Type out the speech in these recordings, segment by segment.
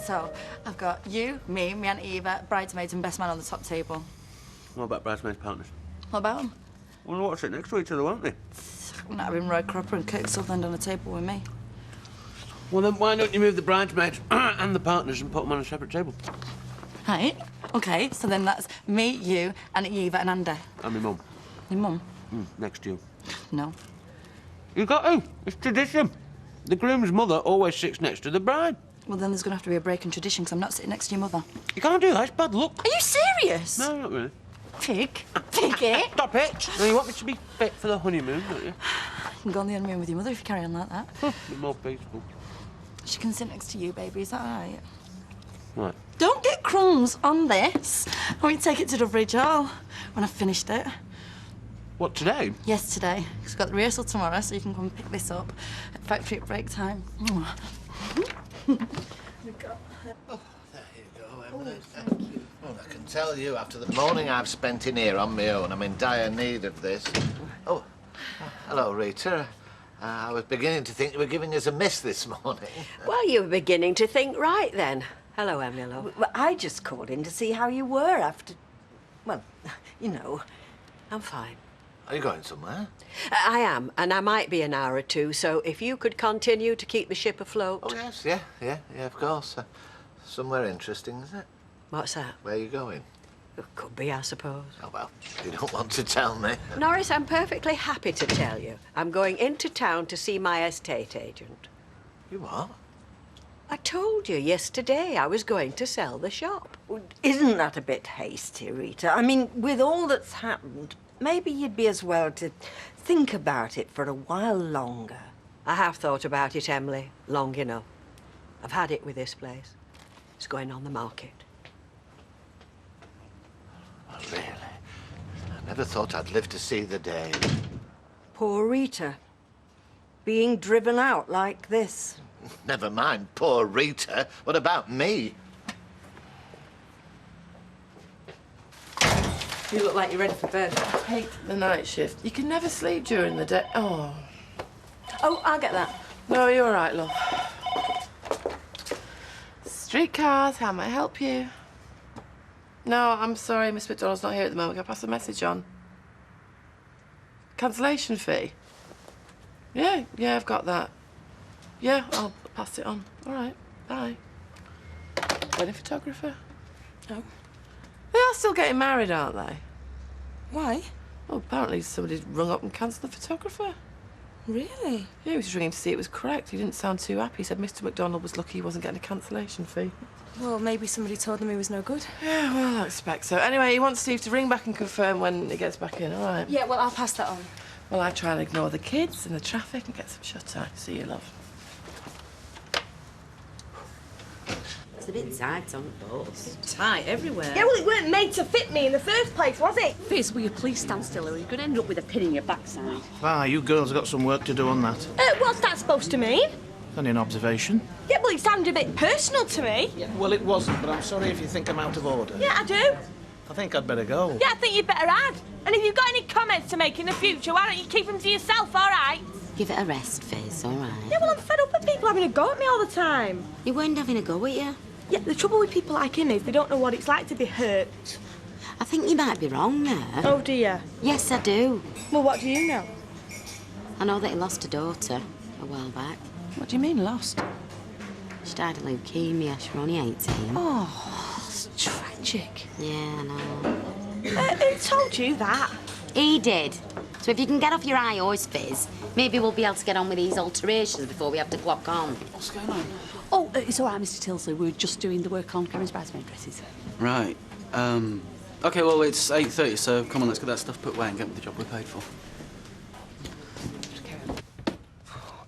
So, I've got you, me, my Aunt Eva, bridesmaids and best man on the top table. What about bridesmaids' partners? What about them? Well, they'll sit next to each other, won't they? Not having Roy Cropper and Kirk Sutherland on a table with me. Well, then why don't you move the bridesmaids and the partners and put them on a separate table? Right. OK, so then that's me, you, Aunt Eva and Andy. And my mum. Your mum? Next to you. No. You got to. It's tradition. The groom's mother always sits next to the bride. Well, then there's going to have to be a break in tradition because I'm not sitting next to your mother. You can't do that. It's bad luck. Are you serious? No, not really. Pig. Piggy. Stop it. No, you want me to be fit for the honeymoon, don't you? You can go on the honeymoon with your mother if you carry on like that. Be more peaceful. She can sit next to you, baby. Is that all right? Right. Don't get crumbs on this. I want you to take it to Dubridge Hall when I've finished it. What, today? Yes, today. She's got the rehearsal tomorrow, so you can come pick this up at factory at break time. Oh, there you go, Emily. Thank you. Well, I can tell you, after the morning I've spent in here on my own, I'm in dire need of this. Oh, hello, Rita. I was beginning to think you were giving us a miss this morning. Well, you were beginning to think right then. Hello, Emily, love. Well, I just called in to see how you were after... Well, you know. I'm fine. Are you going somewhere? I am, and I might be an hour or two, so if you could continue to keep the ship afloat. Oh, yes, yeah, of course. Somewhere interesting, is it? What's that? Where are you going? Could be, I suppose. Oh, well, you don't want to tell me. Norris, I'm perfectly happy to tell you. I'm going into town to see my estate agent. You are? I told you yesterday I was going to sell the shop. Isn't that a bit hasty, Rita? I mean, with all that's happened, maybe you'd be as well to think about it for a while longer. I have thought about it, Emily, long enough. I've had it with this place. It's going on the market. Oh, really? I never thought I'd live to see the day. Poor Rita. Being driven out like this. Never mind, poor Rita. What about me? You look like you're ready for bed. I hate the night shift. You can never sleep during the day. Oh. Oh, I'll get that. No, you're all right, love. Streetcars, how may I help you? No, I'm sorry, Miss McDonald's not here at the moment. Can I pass the message on? Cancellation fee? Yeah, I've got that. Yeah, I'll pass it on. All right, bye. Wedding photographer? Oh. They are still getting married, aren't they? Why? Well, apparently somebody's rung up and cancelled the photographer. Really? Yeah, he was just ringing to see it was correct. He didn't sound too happy. He said Mr. McDonald was lucky he wasn't getting a cancellation fee. Well, maybe somebody told them he was no good. Yeah, well, I expect so. Anyway, he wants Steve to ring back and confirm when he gets back in, all right? Yeah, well, I'll pass that on. Well, I try and ignore the kids and the traffic and get some shut-eye. See you, love. It's a bit tight on the bus. Tight everywhere. Yeah, well, it weren't made to fit me in the first place, was it? Fizz, will you please stand still or you could end up with a pin in your backside. Ah, you girls have got some work to do on that. What's that supposed to mean? Only an observation. Yeah, well, it sounded a bit personal to me. Yeah, well, it wasn't, but I'm sorry if you think I'm out of order. Yeah, I do. I think I'd better go. Yeah, I think you'd better add. And if you've got any comments to make in the future, why don't you keep them to yourself, all right? Give it a rest, Fizz, all right? Yeah, well, I'm fed up with people having a go at me all the time. You weren't having a go at you. Yeah, the trouble with people like him is they don't know what it's like to be hurt. I think you might be wrong there. Oh, dear. Yes, I do. Well, what do you know? I know that he lost a daughter a while back. What do you mean, lost? She died of leukemia. She was only 18. Oh, it's tragic. Yeah, I know. Who told you that? He did. So if you can get off your high horse, Fizz, maybe we'll be able to get on with these alterations before we have to clock on. What's going on? Oh, it's all right, Mr. Tilsley. We're just doing the work on Karen's bridesmaid dresses. Right. OK, well, it's 8:30, so come on, let's get that stuff put away and get with the job we're paid for.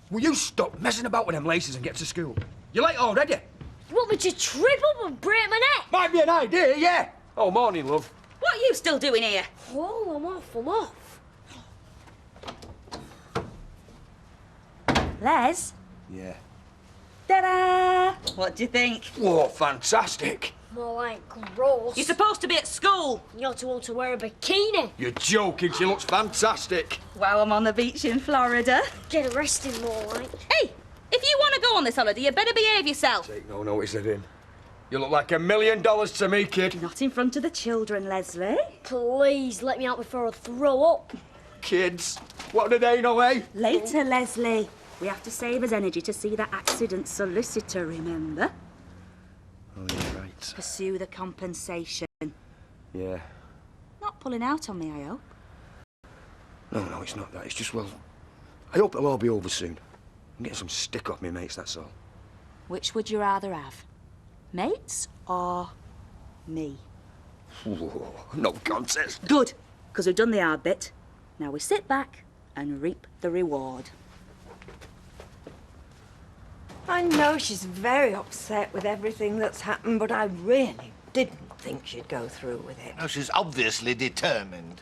Will you stop messing about with them laces and get to school? You're late already. You want me to trip up and break my neck? Might be an idea, yeah. Oh, morning, love. What are you still doing here? Oh, I'm off. Les? Yeah. Ta-da! What do you think? Whoa, fantastic. More like gross. You're supposed to be at school. You're too old to wear a bikini. You're joking, she looks fantastic. While I'm on the beach in Florida. Get arrested, more like. Hey, if you want to go on this holiday, you better behave yourself. Take no notice of him. You look like $1 million to me, kid. Not in front of the children, Leslie. Please, let me out before I throw up. Kids, what do they know, eh? Later, Leslie. We have to save us energy to see that accident solicitor, remember? Oh, you're right. Pursue the compensation. Yeah. Not pulling out on me, I hope. No, it's not that. It's just, well, I hope it'll all be over soon. I'm getting some stick off me mates, that's all. Which would you rather have? Mates or me? Whoa, no contest. Good, because we've done the hard bit. Now we sit back and reap the reward. I know she's very upset with everything that's happened, but I really didn't think she'd go through with it. No, she's obviously determined.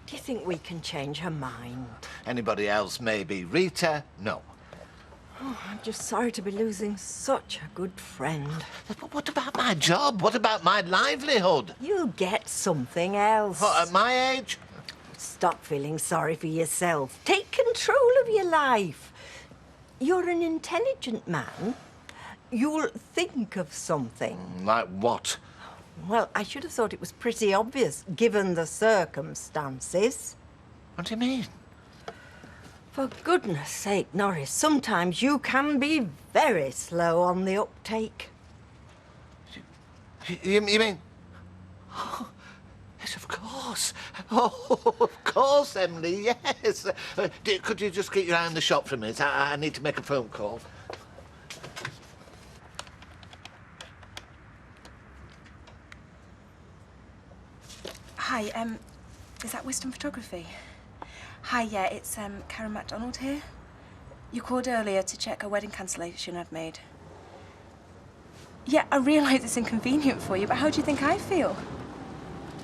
Do you think we can change her mind? Anybody else, maybe. Rita, no. Oh, I'm just sorry to be losing such a good friend. But what about my job? What about my livelihood? You'll get something else. What, at my age? Stop feeling sorry for yourself. Take control of your life. You're an intelligent man. You'll think of something. Like what? Well, I should have thought it was pretty obvious, given the circumstances. What do you mean? For goodness sake, Norris, sometimes you can be very slow on the uptake. You mean... Oh, yes, of course. Oh, of course, Emily, yes. Could you just keep your eye on the shop for a minute? I need to make a phone call. Hi, is that Wisdom Photography? Hi, yeah, it's Karen MacDonald here. You called earlier to check a wedding cancellation I've made. Yeah, I realise it's inconvenient for you, but how do you think I feel?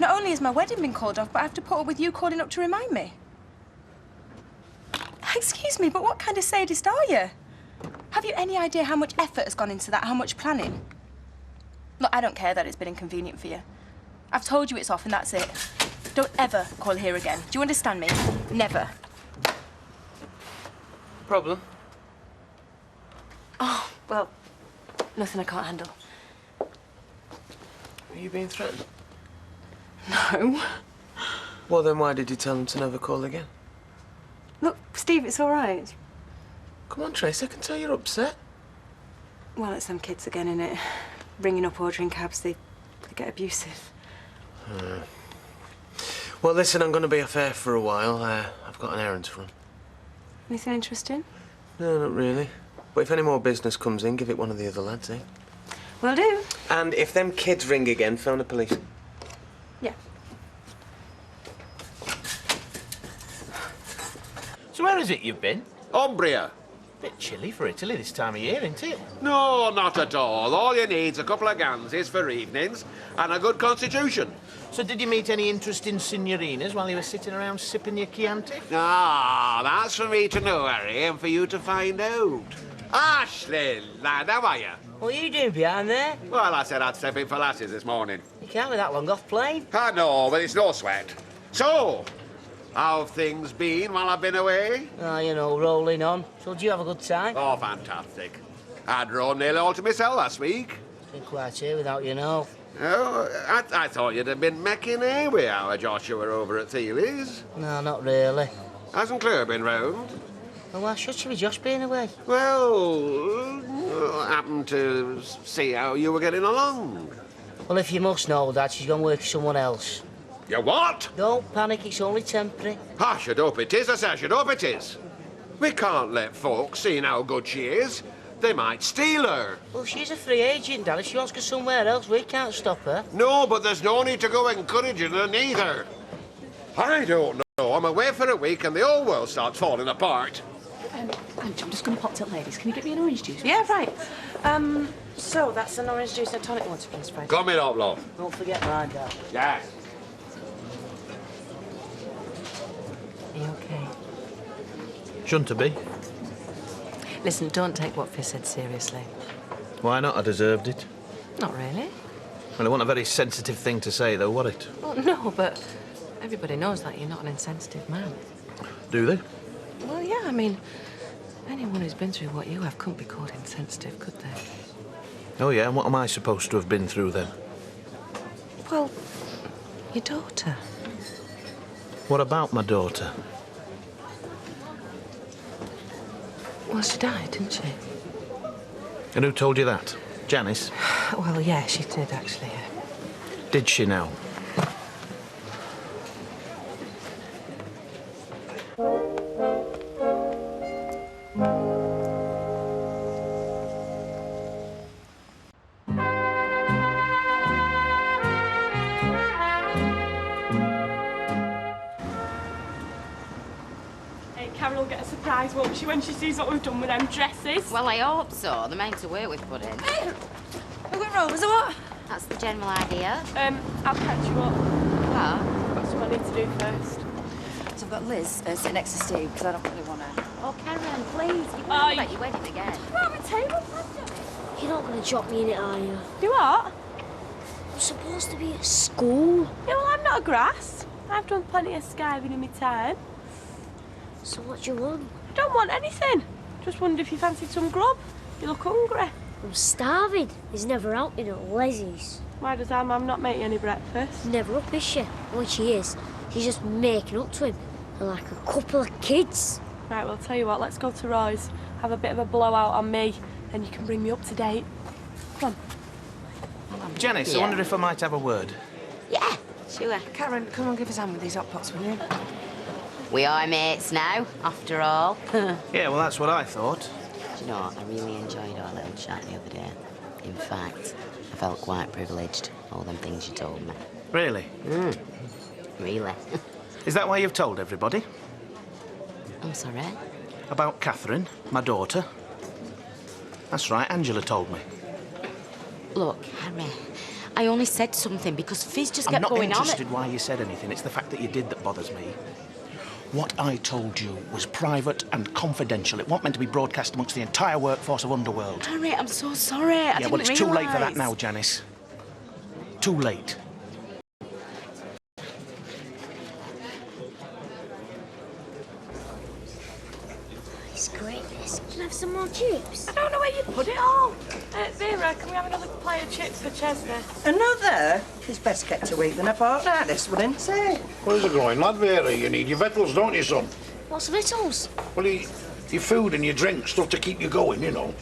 Not only has my wedding been called off, but I have to put up with you calling up to remind me. Excuse me, but what kind of sadist are you? Have you any idea how much effort has gone into that, how much planning? Look, I don't care that it's been inconvenient for you. I've told you it's off and that's it. Don't ever call here again. Do you understand me? Never. Problem? Oh, well, nothing I can't handle. Are you being threatened? No. Well, then why did you tell him to never call again? Look, Steve, it's all right. Come on, Trace, I can tell you're upset. Well, it's them kids again, innit? Ringing up, ordering cabs, they get abusive. Well, listen, I'm going to be off air for a while. I've got an errand to run. Anything interesting? No, not really. But if any more business comes in, give it one of the other lads, eh? Will do. And if them kids ring again, phone the police. Yeah. So where is it you've been? Umbria. Bit chilly for Italy this time of year, isn't it? No, not at all. All you need's a couple of ganses for evenings and a good constitution. So did you meet any interesting signorinas while you were sitting around sipping your Chianti? Ah, that's for me to know, Harry, and for you to find out. Ashley, lad, how are you? What are you doing behind there? Well, I said I'd step in for lasses this morning. You can't be that long off playing. I know, but it's no sweat. So, how have things been while I've been away? Oh, you know, rolling on. So did you have a good time? Oh, fantastic. I drove nearly all to myself last week. It's been quiet here without you know. Oh, I thought you'd have been making hay with our Joshua over at Thiely's. No, not really. Hasn't Claire been round? Well, why should she be Josh being away? Well, happened to see how you were getting along. Well, if you must know, Dad, she's gone work for someone else. You what? Don't panic, it's only temporary. I should hope it is, I say I should hope it is. We can't let folks see how good she is. They might steal her. Well, she's a free agent, Dad. If she wants to go somewhere else, we can't stop her. No, but there's no need to go encouraging her neither. I don't know. I'm away for a week and the whole world starts falling apart. I'm just going to pop to the ladies. Can you get me an orange juice? Yeah, right. So that's an orange juice and a tonic water, please, Fred. Coming up, love. Don't forget mine, Dad. Yes. Are you OK? Shouldn't to be. Listen, don't take what Fizz said seriously. Why not? I deserved it. Not really. Well, it wasn't a very sensitive thing to say, though, was it? Well, no, but everybody knows that you're not an insensitive man. Do they? Well, yeah, I mean, anyone who's been through what you have couldn't be called insensitive, could they? Oh, yeah, and what am I supposed to have been through then? Well, your daughter. What about my daughter? Well, she died, didn't she? And who told you that? Janice? Well, yeah, she did, actually. Did she now? Karen will get a surprise, won't she, when she sees what we've done with them dresses? Well, I hope so. They're meant to work with pudding. We're going rovers or what? That's the general idea. I'll catch you up. What? Got something I need to do first. So I've got Liz sitting next to Steve because I don't really want to. Oh, Karen, please. You can't let you wedding again. Grab a table, You're not going to drop me in it, are you? Do what? I'm supposed to be at school. Yeah, well, I'm not a grass. I've done plenty of skiving in my time. So what do you want? I don't want anything. Just wondered if you fancied some grub. You look hungry. I'm starving. He's never out in at Leslie's. Why does our mum not make you any breakfast? Never up, is she? When she is, she's just making up to him. Like a couple of kids. Right, well, tell you what, let's go to Roy's. Have a bit of a blowout on me, then you can bring me up to date. Come on. Janice, I wonder if I might have a word. Yeah, sure. Karen, come on, give us a hand with these hot pots, will you? We are mates now, after all. Yeah, well, that's what I thought. Do you know what? I really enjoyed our little chat the other day. In fact, I felt quite privileged, all them things you told me. Really? Really. Is that why you've told everybody? I'm sorry? About Catherine, my daughter. That's right, Angela told me. Look, Harry, I only said something because Fizz just I'm kept not going on. interested why you said anything. It's the fact that you did that bothers me. What I told you was private and confidential. It wasn't meant to be broadcast amongst the entire workforce of Underworld. Harry, I'm so sorry. I didn't well, it's too late for that realise. now, Janice. Too late. It's great, this. Can I have some more chips? I don't know where you put it all. Vera, can we have another plate of chips for Chesney? Another? It's best kept to eat than a fortnight, this one, isn't it? Where's it going, lad, Vera? You need your victuals, don't you, son? What's victuals? Well, your food and your drink, stuff to keep you going, you know.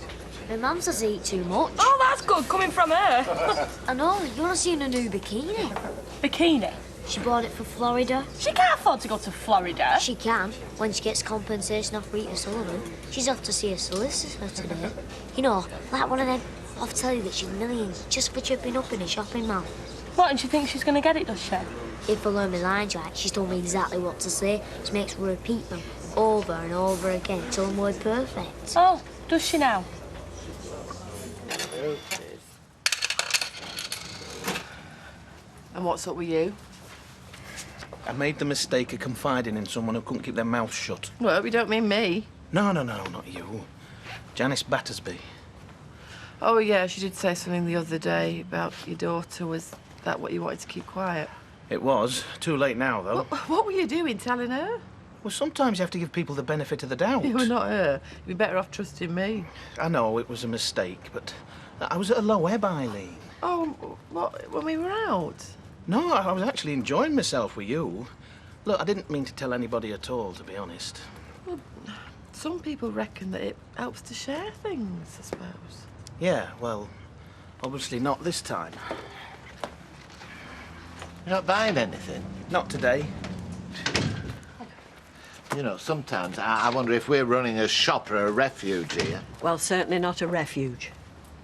My mum says I eat too much. Oh, that's good, coming from her. I know, you want to see a new bikini? Bikini? She bought it for Florida. She can't afford to go to Florida. She can, when she gets compensation off Rita Sullivan. She's off to see a solicitor today. You know, like one of them, I'll tell you that she's millions just for tripping up in a shopping mall. What, and she thinks she's going to get it, does she? If I learn my lines right, she's told me exactly what to say. She makes me repeat them over and over again till I'm word perfect. Oh, does she now? And what's up with you? I made the mistake of confiding in someone who couldn't keep their mouth shut. Well, you don't mean me. No, not you. Janice Battersby. Oh, yeah, she did say something the other day about your daughter. Was that what you wanted to keep quiet? It was. Too late now, though. What were you doing, telling her? Well, sometimes you have to give people the benefit of the doubt. You were not her. You'd be better off trusting me. I know it was a mistake, but I was at a low ebb, Eileen. Oh, what? When we were out? No, I was actually enjoying myself with you. Look, I didn't mean to tell anybody at all, to be honest. Well, some people reckon that it helps to share things, I suppose. Yeah, well, obviously not this time. You're not buying anything? Not today. You know, sometimes I wonder if we're running a shop or a refuge here. Well, certainly not a refuge.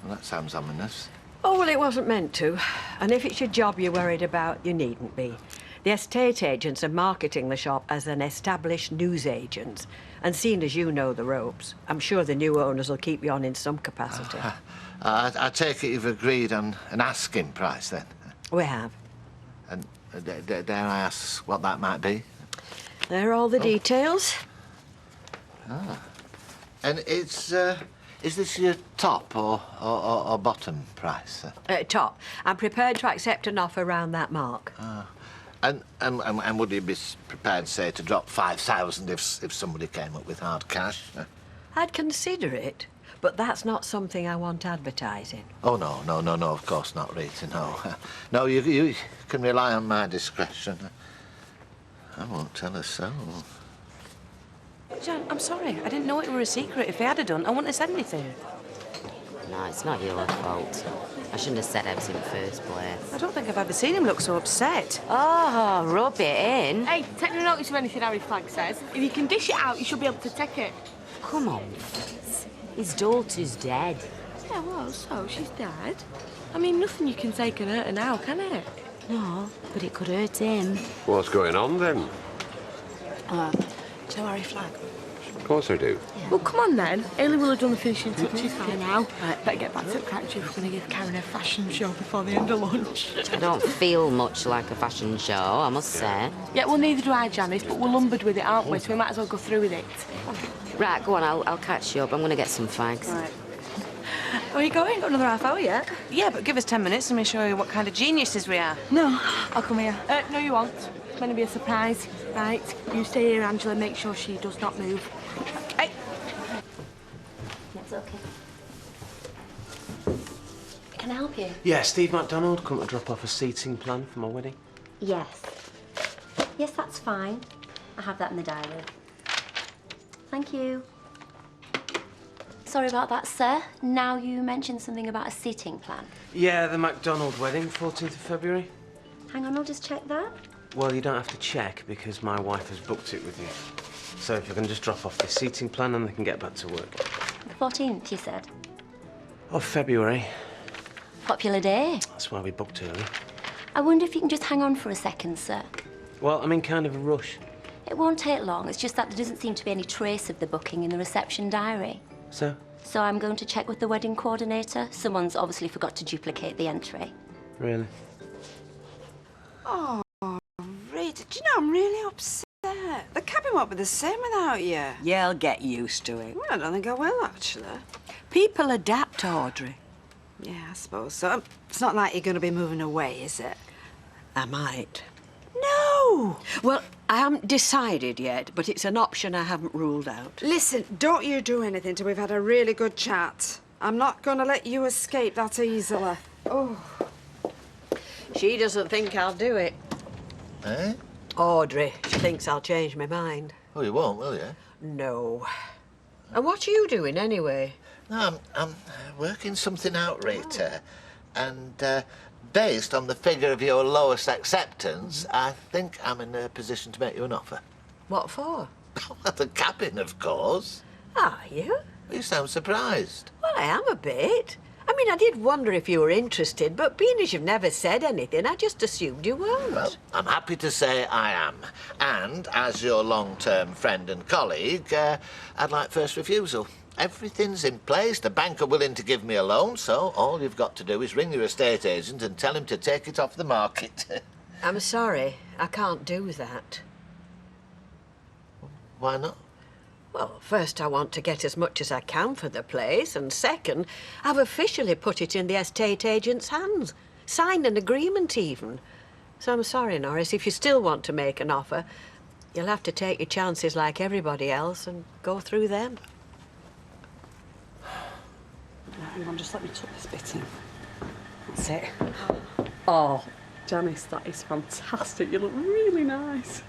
Well, that sounds ominous. Oh, well, it wasn't meant to. And if it's your job you're worried about, you needn't be. The estate agents are marketing the shop as an established newsagent. And seeing as you know the ropes, I'm sure the new owners will keep you on in some capacity. I take it you've agreed on an asking price, then? We have. And dare I ask what that might be? There are all the details. Ah. And is this your top or bottom price? Top. I'm prepared to accept an offer around that mark. And would you be prepared, say, to drop 5,000 if somebody came up with hard cash? I'd consider it. But that's not something I want advertising. Oh, no, of course not, Rita, no. No, you can rely on my discretion. I won't tell a soul. Jan, I'm sorry. I didn't know it were a secret. If he had done, I wouldn't have said anything. No, it's not your fault. I shouldn't have said everything in the first place. I don't think I've ever seen him look so upset. Oh, rub it in. Hey, take no notice of anything Harry Flagg says. If you can dish it out, you should be able to take it. Come on, Fitz. His daughter's dead. Yeah, well, so she's dead. I mean, nothing you can say can hurt her now, can it? No, but it could hurt him. What's going on, then? Do you know Harry Flagg? Of course I do. Well, come on then. Ailey will have done the finishing touches by now. Right, better get back to the factory if we're going to give Karen a fashion show before the end of lunch. I don't feel much like a fashion show, I must say. Yeah, well, neither do I, Janice, but we're lumbered with it, aren't we? So we might as well go through with it. Right, go on, I'll catch you up. I'm going to get some fags. Right. Where are you going? Got another half hour yet? Yeah, but give us 10 minutes and we'll show you what kind of geniuses we are. No, I'll come here. No, you won't. It's going to be a surprise. Right, you stay here, Angela, make sure she does not move. Hey! That's okay. Can I help you? Yeah, Steve MacDonald come to drop off a seating plan for my wedding. Yes. Yes, that's fine. I have that in the diary. Thank you. Sorry about that, sir. Now you mentioned something about a seating plan. Yeah, the MacDonald wedding, 14th of February. Hang on, I'll just check that. Well, you don't have to check because my wife has booked it with you. So if you can just drop off the seating plan and they can get back to work. The 14th, you said? Of February. Popular day. That's why we booked early. I wonder if you can just hang on for a second, sir. Well, I'm in kind of a rush. It won't take long. It's just that there doesn't seem to be any trace of the booking in the reception diary. So? So I'm going to check with the wedding coordinator. Someone's obviously forgot to duplicate the entry. Really? Oh, Rita, do you know, I'm really upset. The cabin won't be the same without you. Yeah, I'll get used to it. Well, I don't think I will, actually. People adapt, Audrey. Yeah, I suppose so. It's not like you're going to be moving away, is it? I might. No! Well, I haven't decided yet, but it's an option I haven't ruled out. Listen, don't you do anything till we've had a really good chat. I'm not going to let you escape that easily. Oh. She doesn't think I'll do it. Eh? Audrey, she thinks I'll change my mind. Oh, you won't, will you? No. And what are you doing, anyway? No, I'm working something out, Rita. And based on the figure of your lowest acceptance, I think I'm in a position to make you an offer. What for? The cabin, of course. Are you? You sound surprised. Well, I am a bit. I mean, I did wonder if you were interested, but being as you've never said anything, I just assumed you weren't. Well, I'm happy to say I am. And as your long-term friend and colleague, I'd like first refusal. Everything's in place. The bank are willing to give me a loan, so all you've got to do is ring your estate agent and tell him to take it off the market. I'm sorry, I can't do that. Why not? Well, first, I want to get as much as I can for the place, and second, I've officially put it in the estate agent's hands. Signed an agreement, even. So I'm sorry, Norris, if you still want to make an offer, you'll have to take your chances like everybody else and go through them. Hang on, just let me tuck this bit in. That's it. Oh, Janice, that is fantastic. You look really nice.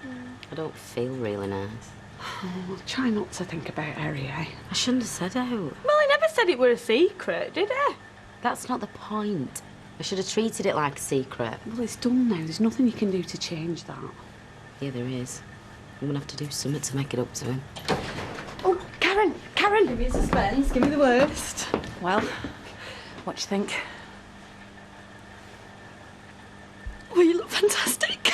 I don't feel really nice. Oh, try not to think about Harry, eh? I shouldn't have said out. Well, he never said it were a secret, did he? That's not the point. I should have treated it like a secret. Well, it's done now. There's nothing you can do to change that. Yeah, there is. I'm gonna have to do something to make it up to him. Oh, Karen! Give me suspense. Give me the worst. Well, what do you think? Oh, you look fantastic.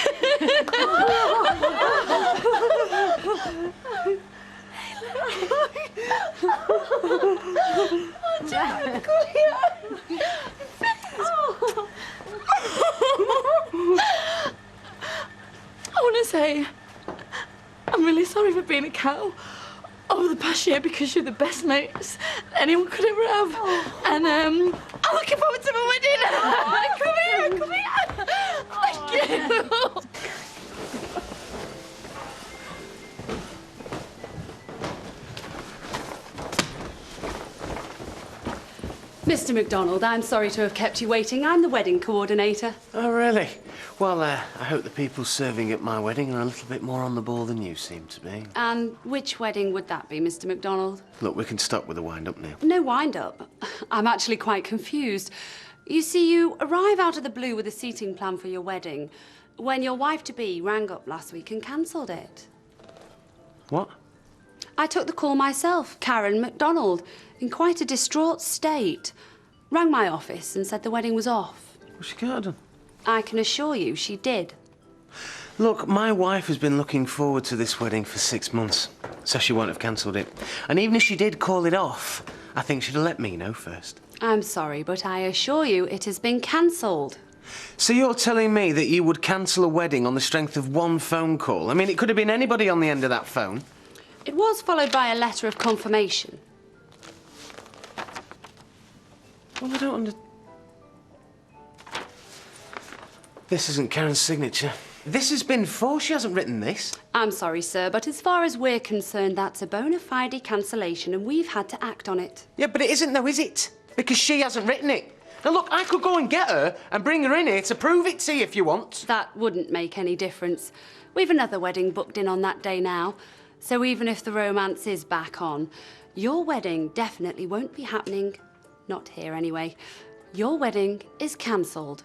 I want to say I'm really sorry for being a cow over the past year because you're the best mates anyone could ever have. And I'm looking forward to my wedding. Come here. Thank you. Mr. MacDonald, I'm sorry to have kept you waiting. I'm the wedding coordinator. Oh, really? Well, I hope the people serving at my wedding are a little bit more on the ball than you seem to be. And which wedding would that be, Mr. MacDonald? Look, we can stop with the wind-up now. No wind-up. I'm actually quite confused. You see, you arrive out of the blue with a seating plan for your wedding when your wife-to-be rang up last week and cancelled it. What? I took the call myself, Karen MacDonald, in quite a distraught state. Rang my office and said the wedding was off. Well, she can't have done. I can assure you she did. Look, my wife has been looking forward to this wedding for 6 months, so she won't have cancelled it. And even if she did call it off, I think she'd have let me know first. I'm sorry, but I assure you it has been cancelled. So you're telling me that you would cancel a wedding on the strength of one phone call? I mean, it could have been anybody on the end of that phone. It was followed by a letter of confirmation. Well, I don't under... This isn't Karen's signature. This has been forged. She hasn't written this. I'm sorry, sir, but as far as we're concerned, that's a bona fide cancellation and we've had to act on it. Yeah, but it isn't though, is it? Because she hasn't written it. Now, look, I could go and get her and bring her in here to prove it to you if you want. That wouldn't make any difference. We've another wedding booked in on that day now. So even if the romance is back on, your wedding definitely won't be happening. Not here, anyway. Your wedding is cancelled.